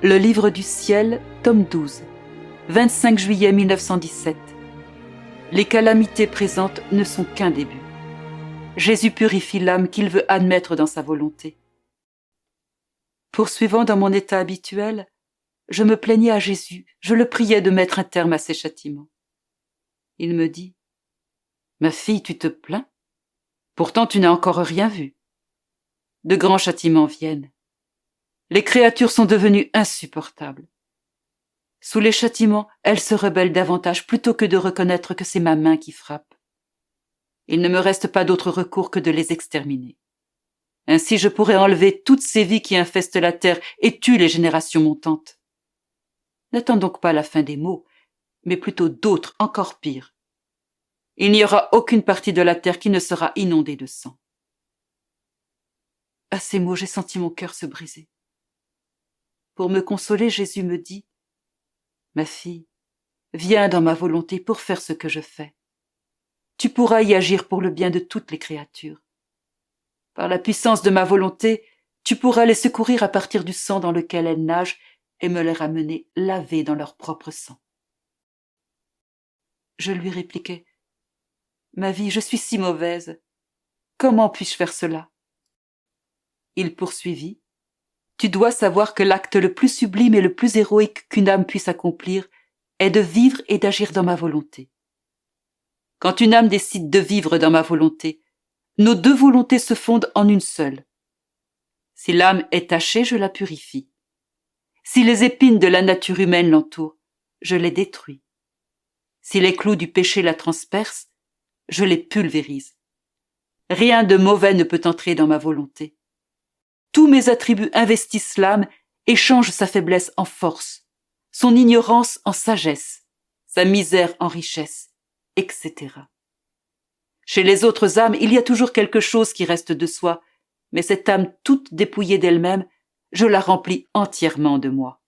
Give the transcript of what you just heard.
Le livre du ciel, tome 12, 25 juillet 1917. Les calamités présentes ne sont qu'un début. Jésus purifie l'âme qu'il veut admettre dans sa volonté. Poursuivant dans mon état habituel, je me plaignais à Jésus, je le priais de mettre un terme à ces châtiments. Il me dit : « Ma fille, tu te plains ? Pourtant tu n'as encore rien vu. De grands châtiments viennent. Les créatures sont devenues insupportables. Sous les châtiments, elles se rebellent davantage plutôt que de reconnaître que c'est ma main qui frappe. Il ne me reste pas d'autre recours que de les exterminer. Ainsi je pourrais enlever toutes ces vies qui infestent la terre et tuent les générations montantes. N'attends donc pas la fin des maux, mais plutôt d'autres encore pires. Il n'y aura aucune partie de la terre qui ne sera inondée de sang. » À ces mots, j'ai senti mon cœur se briser. Pour me consoler, Jésus me dit : « Ma fille, viens dans ma volonté pour faire ce que je fais. Tu pourras y agir pour le bien de toutes les créatures. Par la puissance de ma volonté, tu pourras les secourir à partir du sang dans lequel elles nagent et me les ramener lavées dans leur propre sang. » Je lui répliquai : « Ma vie, je suis si mauvaise. Comment puis-je faire cela ? » Il poursuivit : « Tu dois savoir que l'acte le plus sublime et le plus héroïque qu'une âme puisse accomplir est de vivre et d'agir dans ma volonté. Quand une âme décide de vivre dans ma volonté, nos deux volontés se fondent en une seule. Si l'âme est tachée, je la purifie. Si les épines de la nature humaine l'entourent, je les détruis. Si les clous du péché la transpercent, je les pulvérise. Rien de mauvais ne peut entrer dans ma volonté. Tous mes attributs investissent l'âme et changent sa faiblesse en force, son ignorance en sagesse, sa misère en richesse, etc. Chez les autres âmes, il y a toujours quelque chose qui reste de soi, mais cette âme toute dépouillée d'elle-même, je la remplis entièrement de moi.